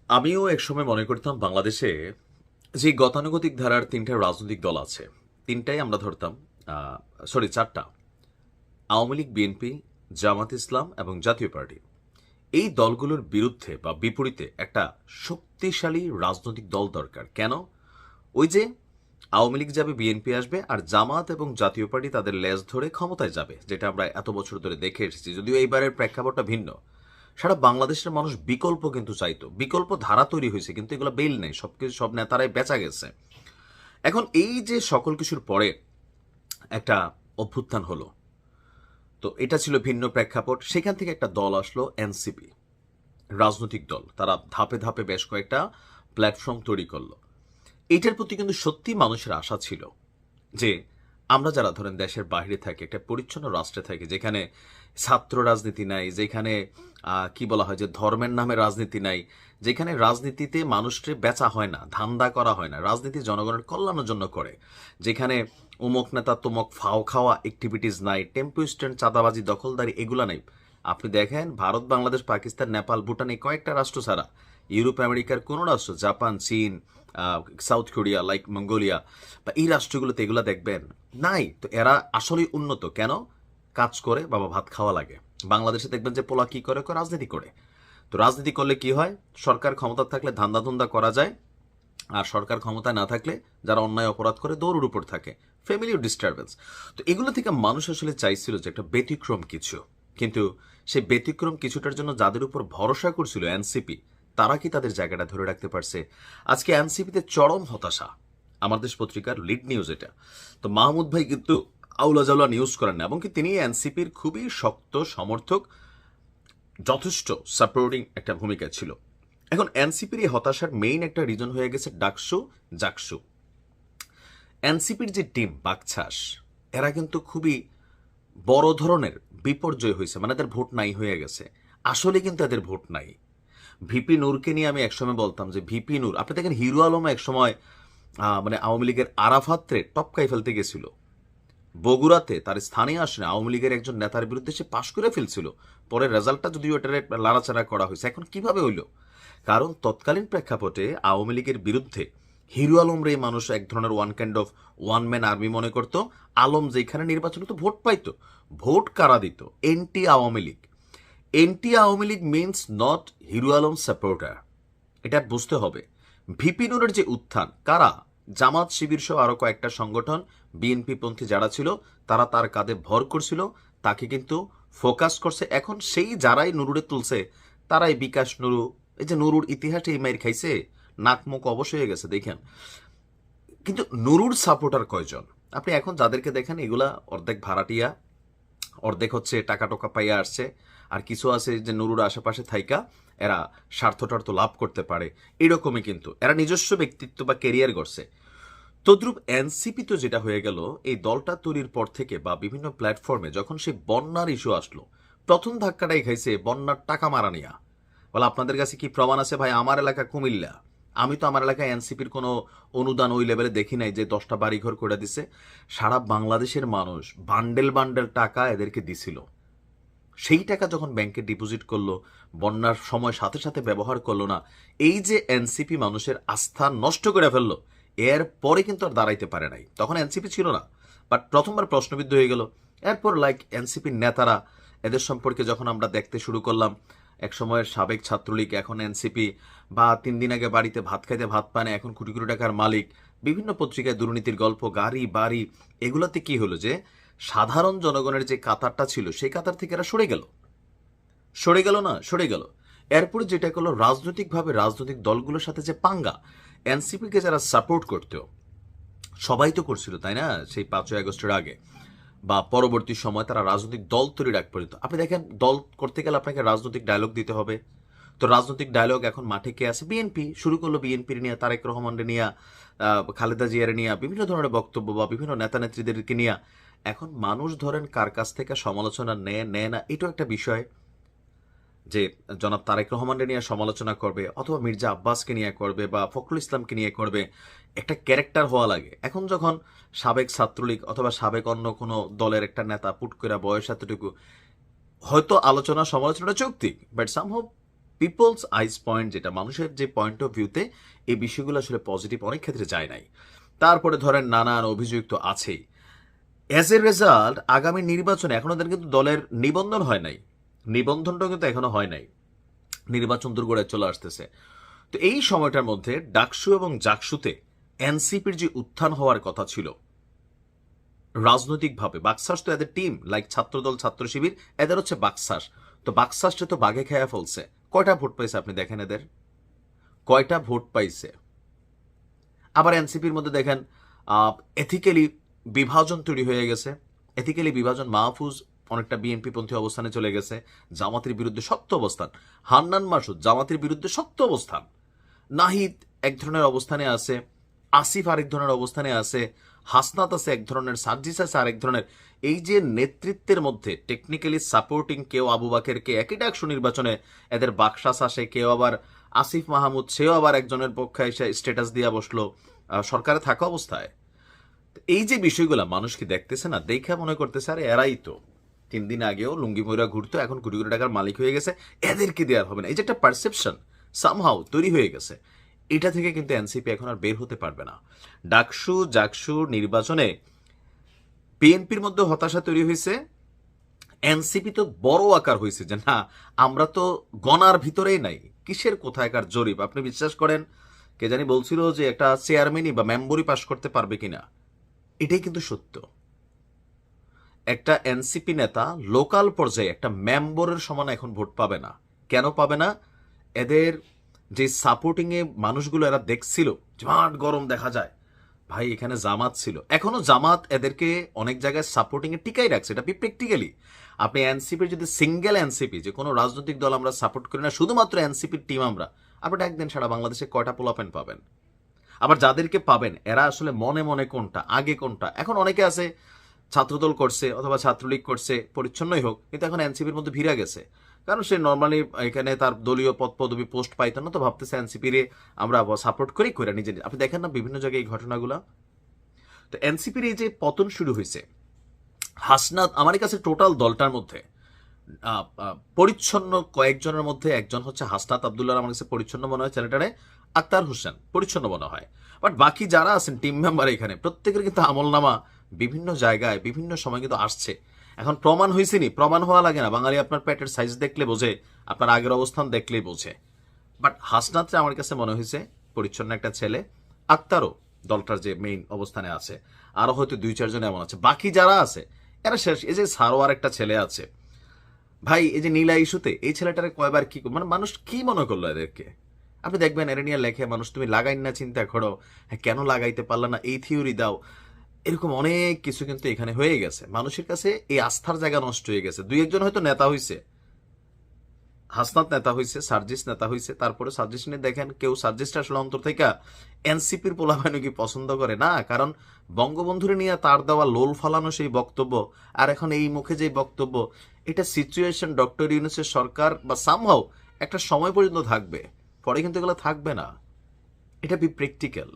আমিও একসময় মনে করতাম বাংলাদেশে যে গতানুগতিক ধারার তিনটা রাজনৈতিক দল আছে, তিনটাই আমরা ধরতাম, চারটা: আওয়ামী লীগ, বিএনপি, জামাত ইসলাম এবং জাতীয় পার্টি। এই দলগুলোর বিরুদ্ধে বা বিপরীতে একটা শক্তিশালী রাজনৈতিক দল দরকার। কেন? ওই যে আওয়ামী লীগ যাবে, বিএনপি আসবে, আর জামাত এবং জাতীয় পার্টি তাদের লেজ ধরে ক্ষমতায় যাবে, যেটা আমরা এত বছর ধরে দেখে এসেছি। যদিও এইবারের প্রেক্ষাপটটা ভিন্ন। সারা বাংলাদেশের মানুষ বিকল্প কিন্তু চাইতো, বিকল্প ধারা তৈরি হয়েছে, কিন্তু এগুলো বেল নেই, সবকিছু সব নেতারাই বেচা গেছে। এখন এই যে সকল কিছুর পরে একটা অভ্যুত্থান হলো, তো এটা ছিল ভিন্ন প্রেক্ষাপট। সেখান থেকে একটা দল আসলো এনসিপি, রাজনৈতিক দল। তারা ধাপে ধাপে বেশ কয়েকটা প্ল্যাটফর্ম তৈরি করলো। এটার প্রতি কিন্তু সত্যি মানুষের আশা ছিল যে আমরা যারা ধরেন দেশের বাইরে থাকি, একটা পরিচ্ছন্ন রাষ্ট্রে থাকি, যেখানে ছাত্র রাজনীতি নাই, যেখানে কি বলা হয় যে ধর্মের নামে রাজনীতি নাই, যেখানে রাজনীতিতে মানুষকে বেচা হয় না, ধান্দা করা হয় না, রাজনীতি জনগণের কল্যাণের জন্য করে, যেখানে উমক নেতা তুমক ফাও খাওয়া অ্যাক্টিভিটিস নাই, টেম্পো স্ট্যান্ড, চাঁদাবাজি, দখলদারি, এগুলা নাই। আপনি দেখেন ভারত, বাংলাদেশ, পাকিস্তান, নেপাল, ভুটান, এই কয়েকটা রাষ্ট্র ছাড়া ইউরোপ আমেরিকার কোনো রাষ্ট্র, জাপান, চীন, সাউথ কোরিয়া, লাইক মঙ্গোলিয়া, বা এই রাষ্ট্রগুলোতে এগুলো দেখবেন নাই। তো এরা আসলেই উন্নত কেন? কাজ করে বাবা ভাত খাওয়া লাগে। বাংলাদেশে দেখবেন যে পোলা কি করে, রাজনীতি করে। তো রাজনীতি করলে কি হয়? সরকার ক্ষমতা থাকলে ধান্দা ধুন্দা করা যায়, আর সরকার ক্ষমতায় না থাকলে যারা অন্যায় অপরাধ করে দৌড়ের উপর থাকে, ফ্যামিলিও ডিস্টারবেন্স। তো এগুলো থেকে মানুষ আসলে চাইছিল যে একটা ব্যতিক্রম কিছু। কিন্তু সেই ব্যতিক্রম কিছুটার জন্য যাদের উপর ভরসা করছিল এনসিপি, তারা কি তাদের জায়গাটা ধরে রাখতে পারছে? আজকে এনসিপিতে চরম হতাশা। আমার দেশ পত্রিকার লিড নিউজ এটা। তো মাহমুদ ভাই কিন্তু আউলা জাউলা নিউজ করেন না, এবং কি তিনি এনসিপির খুবই শক্ত সমর্থক, যথেষ্ট সাপোর্টিং একটা ভূমিকা ছিল। এখন এনসিপির এই হতাশার মেইন একটা রিজন হয়ে গেছে ডাকসু, জাকসু। এনসিপির যে টিম বাকছাস, এরা কিন্তু খুবই বড় ধরনের বিপর্যয় হয়েছে, মানে এদের ভোট নাই হয়ে গেছে। আসলে কিন্তু এদের ভোট নাই। ভিপি নূরকে নিয়ে আমি একসময় বলতাম যে ভিপি নূর, আপনি দেখেন হিরো আলম একসময় মানে আওয়ামী লীগের আরাফাত্রে টপকাই ফেলতে গেছিল। বগুড়াতে তার স্থানীয় আসনে আওয়ামী লীগের একজন নেতার বিরুদ্ধে সে পাশ করে ফেলছিল। পরে রেজাল্টটা যদিও এটার লাড়াচাড়া করা হয়েছে। এখন কিভাবে হইল? কারণ তৎকালীন প্রেক্ষাপটে আওয়ামী লীগের বিরুদ্ধে হিরো আলম রে মানুষ এক ধরনের one kind of one man army মনে করতো। আলম যেখানে নির্বাচন হতো ভোট পাইতো। ভোট কারা দিত? Anti Awami League. Anti Awami League means not Hero Alam supporter. এটা বুঝতে হবে। ভিপি নুরের যে উত্থান, কারা? জামাত, শিবির সহ আরো কয়েকটা সংগঠন, বিএনপি পন্থী যারা ছিল, তারা তার কাঁধে ভর করছিল, তাকে কিন্তু ফোকাস করছে। এখন সেই যারাই নুরুরে তুলছে, তারাই বিকাশ নুরু। এই যে নুরুর ইতিহাসে এই মাইর খাইছে, নাক মুখ অবশ্যই হয়ে গেছে দেখেন। কিন্তু নুরুর সাপোর্টার কয়জন? আপনি এখন যাদেরকে দেখেন, এগুলা অর্ধেক ভাড়াটিয়া, অর্ধেক হচ্ছে টাকা টোকা পাইয়া আসছে, আর কিছু আছে যে নুরুর আশেপাশে থাইকা এরা স্বার্থটার্থ লাভ করতে পারে। এরকমই কিন্তু এরা নিজস্ব ব্যক্তিত্ব বা কেরিয়ার গড়ছে। তদ্রুপ এনসিপি তো যেটা হয়ে গেল, এই দলটা তৈরির পর থেকে বা বিভিন্ন প্ল্যাটফর্মে যখন সেই বন্যার ইস্যু আসলো, প্রথম ধাক্কাটাই খাইছে বন্যার টাকা মারা নিয়া। বলে আপনাদের কাছে কি প্রমাণ আছে? ভাই, আমার এলাকা কুমিল্লা, আমি তো আমার এলাকায় এনসিপির কোনো অনুদান ওই লেভেলে দেখি নাই যে 10টা বাড়িঘর করে দিছে। সারা বাংলাদেশের মানুষ বান্ডেল বান্ডেল টাকা এদেরকে দিছিল। সেই টাকা যখন ব্যাংকে ডিপোজিট করলো, বন্যার সময় সাথে সাথে ব্যবহার করলো না, এই যে এনসিপি মানুষের আস্থা নষ্ট করে ফেললো, এর পরে কিন্তু আর দাঁড়াইতে পারে নাই। তখন এনসিপি ছিল না, বাট প্রথমবার প্রশ্নবিদ্ধ হয়ে গেল। এরপর লাইক এনসিপির নেতারা, এদের সম্পর্কে যখন আমরা দেখতে শুরু করলাম, এক সময়ের সাবেক ছাত্রলীগ, এখন এনসিপি, বা 3 দিন আগে বাড়িতে ভাত খাইতে ভাত পানে, এখন কোটি কোটি টাকার মালিক, বিভিন্ন পত্রিকায় দুর্নীতির গল্প, গাড়ি বাড়ি, এগুলোতে কি হলো যে সাধারণ জনগণের যে কাতারটা ছিল, সেই কাতার থেকে এরা সরে গেল। সরে গেল না, সরে গেল। এরপরে যেটা করলো, রাজনৈতিকভাবে রাজনৈতিক দলগুলোর সাথে যে পাঙ্গা, এনসিপিকে যারা সাপোর্ট করতো, সবাই তো করছিল তাই না, সেই 5ই আগস্টের আগে বা পরবর্তী সময় তারা রাজনৈতিক দল তৈরির আগ পর্যন্ত। আপনি দেখেন, দল করতে গেলে আপনাকে রাজনৈতিক ডায়লগ দিতে হবে। তো রাজনৈতিক ডায়লগ এখন মাঠে কে আছে? বিএনপি শুরু করলো, বিএনপির নিয়ে, তারেক রহমানের নিয়ে, খালেদা জিয়ার নিয়ে বিভিন্ন ধরনের বক্তব্য, বা বিভিন্ন নেতা নেত্রীদেরকে নিয়ে। এখন মানুষ ধরেন কার কাছ থেকে সমালোচনা নেয় নেয় না, এটাও একটা বিষয়। যে জনাব তারেক রহমানকে নিয়ে সমালোচনা করবে, অথবা মির্জা আব্বাসকে নিয়ে করবে, বা ফখরুল ইসলামকে নিয়ে করবে, একটা ক্যারেক্টার হওয়া লাগে। এখন যখন সাবেক ছাত্রলীগ অথবা সাবেক অন্য কোনো দলের একটা নেতা পুট করে বয়স এতটুকু, হয়তো আলোচনা সমালোচনাটা যৌক্তিক, but somehow people's eyes point, যেটা মানুষের যে পয়েন্ট অফ ভিউতে এই বিষয়গুলো আসলে পজিটিভ অনেক ক্ষেত্রে যায় নাই। তারপরে ধরেন নানান অভিযোগ তো আছেই। অ্যাজ এ রেজাল্ট আগামী নির্বাচনে এখনো তাদের কিন্তু দলের নিবন্ধন হয় নাই, নিবন্ধনটাও কিন্তু এখনো হয় নাই, নির্বাচন দুর্গড়ায় চলে আসতেছে। তো এই সময়টার মধ্যে ডাকসু এবং জাকসুতে এনসিপির যে উত্থান হওয়ার কথা ছিল রাজনৈতিকভাবে, বাকশাস তো এদের টিম, লাইক ছাত্রদল, ছাত্র শিবির, এদের হচ্ছে বাকশাস। তো বাকশাসটা তো বাঘে খেয়া ফেলছে। কয়টা ভোট পাইছে আপনি দেখেন, এদের কয়টা ভোট পাইছে। আবার এনসিপির মধ্যে দেখেন এথিক্যালি বিভাজন তৈরি হয়ে গেছে। এথিক্যালি বিভাজন, মাহফুজ অনেকটা বিএনপি পন্থী অবস্থানে চলে গেছে, জামাতের বিরুদ্ধে শক্ত অবস্থান। হান্নান মাসুদ জামাতের বিরুদ্ধে শক্ত অবস্থান। নাহিদ এক ধরনের অবস্থানে আছে, আসিফ আরেক ধরনের অবস্থানে আছে, হাসনাত আছে এক ধরনের, সার্জিস আছে আরেক ধরনের। এই যে নেতৃত্বের মধ্যে টেকনিক্যালি সাপোর্টিং, কেউ আবু বাকেরকে একই ডাকসু নির্বাচনে এদের বাকশাস আসে, কেউ আবার আসিফ মাহমুদ, সেও আবার একজনের পক্ষে এসে স্ট্যাটাস দিয়ে বসলো সরকারে থাকা অবস্থায়। এই যে বিষয়গুলো মানুষ কি দেখতেছে না, দেখে মনে করতেছে আরে এরাই তো 3 দিন আগেও লুঙ্গি ময়রা ঘুরতো, এখন কোটি কোটি টাকার মালিক হয়ে গেছে, এদেরকে দেওয়ার হবে না। এই যে একটা পারসেপশন সামহাও তৈরি হয়ে গেছে, এটা থেকে কিন্তু এনসিপি এখন আর বের হতে পারবে না। ডাকসু জাকসু নির্বাচনে বিএনপির মধ্যে হতাশা তৈরি হয়েছে, এনসিপি তো বড় আকার হয়েছে যে না, আমরা তো গণার ভিতরেই নাই, কিসের কোথায়কার জরিপ। আপনি বিশ্বাস করেন, কে জানি বলছিল যে একটা চেয়ারম্যানই বা মেম্বরই পাশ করতে পারবে কিনা, এটাই কিন্তু সত্য। একটা এনসিপি নেতা লোকাল পর্যায়ে একটা মেম্বরের সমান এখন ভোট পাবে না। কেন পাবে না? এদের যে সাপোর্টিং এ মানুষগুলো এরা দেখছিল, মাঠ গরম দেখা যায়, ভাই এখানে জামাত ছিল, এখনো জামাত এদেরকে অনেক জায়গায় সাপোর্টিং এ টিকাই রাখছে। এটা প্র্যাকটিক্যালি আপনি এনসিপির যদি সিঙ্গেল এনসিপি, যে কোনো রাজনৈতিক দল আমরা সাপোর্ট করি না, শুধুমাত্র এনসিপির টিম আমরা, আপনি একদিন সারা বাংলাদেশে কয়টা পোলাপেন পাবেন? আবার যাদেরকে পাবেন এরা আসলে মনে মনে কোনটা আগে কোনটা, এখন অনেকে আছে ছাত্রদল করছে অথবা ছাত্রলীগ করছে, পরিচ্ছন্নই হোক, কিন্তু এখন এনসিপির মধ্যে ভিড়া গেছে, কারণ সে নর্মালি এখানে তার দলীয় পদ পদবি পোস্ট পাইতো না, তো ভাবতেছে এনসিপির আমরা সাপোর্ট করি করে নিজে। আপনি দেখেন না বিভিন্ন জায়গায় এই ঘটনাগুলো। তো এনসিপির এই যে পতন শুরু হয়েছে, হাসনাত আমার কাছে টোটাল দলটার মধ্যে পরিচ্ছন্ন কয়েকজনের মধ্যে একজন হচ্ছে হাসনাত আব্দুল্লাহ, আমার কাছে পরিচ্ছন্ন মনে হয়। ছেলেটারে আক্তার হোসেন পরিচ্ছন্ন মনে হয়। বাট বাকি যারা আছেন টিম মেম্বার এখানে প্রত্যেকের কিন্তু আমলনামা বিভিন্ন জায়গায় বিভিন্ন সময় কিন্তু আসছে। এখন প্রমাণ হয়েছে নি, প্রমাণ হওয়া লাগে না, বাঙালি আপনার পেটের সাইজ দেখলে বোঝে, আপনার আগের অবস্থান দেখলেই বোঝে। বাট হাসনাতরে আমার কাছে মনে হয়েছে পরিচ্ছন্ন একটা ছেলে। আক্তারও দলটার যে মেইন অবস্থানে আছে, আরো হয়তো 2-4 জন এমন আছে। বাকি যারা আছে এরা শেষ। এই যে সারোয়ার একটা ছেলে আছে ভাই, এই যে নীলা ইস্যুতে এই ছেলেটারে কয়বার কি মানে মানুষ কি মনে করলো এদেরকে। আপনি দেখবেন এরা নিয়ে লেখে মানুষ, তুমি লাগাই না চিন্তা করো, হ্যাঁ কেন লাগাইতে পারলা না, এই থিওরি দাও, এরকম অনেক কিছু কিন্তু এখানে হয়ে গেছে। মানুষের কাছে এই আস্থার জায়গা নষ্ট হয়ে গেছে। 2-1 জন হয়তো নেতা হয়েছে, হাসনাত নেতা হয়েছে, সার্জিস নেতা হয়েছে, তারপরে সার্জিস নিয়ে দেখেন কেউ সার্জিসটা আসলে অন্তর থেকে এনসিপির পোলাপাইন কি পছন্দ করে না, কারণ বঙ্গবন্ধুরে নিয়ে তার দেওয়া লোল ফালানো সেই বক্তব্য, আর এখন এই মুখে যে বক্তব্য, এটা সিচুয়েশন ডক্টর ইউনূসের সরকার বা সামহাও একটা সময় পর্যন্ত থাকবে, পরে কিন্তু এগুলো থাকবে না। এটা বি প্র্যাকটিক্যাল।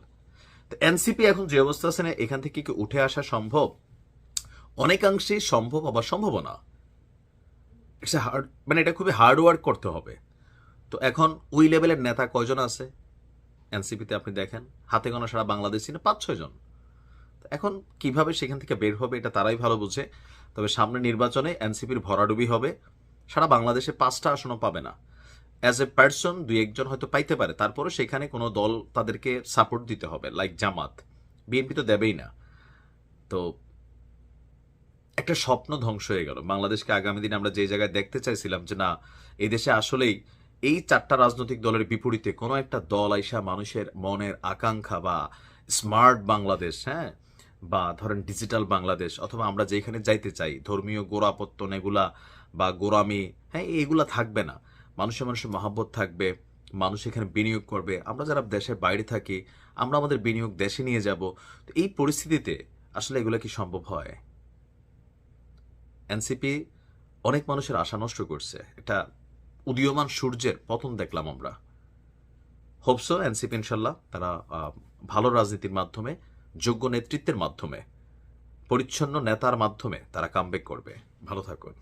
এনসিপি এখন যে অবস্থা আছে না, এখান থেকে কি উঠে আসা সম্ভব? অনেকাংশেই সম্ভব, আবার সম্ভব না। ইটস এ হার্ড, মানে এটা খুবই হার্ড ওয়ার্ক করতে হবে। তো এখন ওই লেভেলের নেতা কয়জন আছে এনসিপিতে আপনি দেখেন, হাতে গোনা সারা বাংলাদেশি না 5-6 জন। এখন কিভাবে সেখান থেকে বের হবে এটা তারাই ভালো বুঝে। তবে সামনে নির্বাচনে এনসিপির ভরাডুবি হবে, সারা বাংলাদেশে 5টা আসনও পাবে না। অ্যাজ এ পার্সন 2-1 জন হয়তো পাইতে পারে, তারপরে সেখানে কোনো দল তাদেরকে সাপোর্ট দিতে হবে, লাইক জামাত। বিএনপি তো দেবেই না। তো একটা স্বপ্ন ধ্বংস হয়ে গেল। বাংলাদেশকে আগামী দিনে আমরা যে জায়গায় দেখতে চাইছিলাম যে না, এই দেশে আসলেই এই 4টা রাজনৈতিক দলের বিপরীতে কোনো একটা দল আইসা মানুষের মনের আকাঙ্ক্ষা বা স্মার্ট বাংলাদেশ, হ্যাঁ, বা ধরেন ডিজিটাল বাংলাদেশ, অথবা আমরা যেখানে যাইতে চাই ধর্মীয় গোড়াপত্তন এগুলা বা গোড়ামি, হ্যাঁ, এগুলা থাকবে না। মানুষের মানুষের মহাব্বত থাকবে, মানুষ এখানে বিনিয়োগ করবে। আমরা যারা দেশের বাইরে থাকি আমরা আমাদের বিনিয়োগ দেশে নিয়ে যাব। তো এই পরিস্থিতিতে আসলে এগুলো কি সম্ভব হয়? এনসিপি অনেক মানুষের আশা নষ্ট করছে, একটা উদীয়মান সূর্যের পতন দেখলাম আমরা। হোপসো এনসিপি ইনশাল্লাহ তারা ভালো রাজনীতির মাধ্যমে, যোগ্য নেতৃত্বের মাধ্যমে, পরিচ্ছন্ন নেতার মাধ্যমে তারা কামব্যাক করবে। ভালো থাকুন।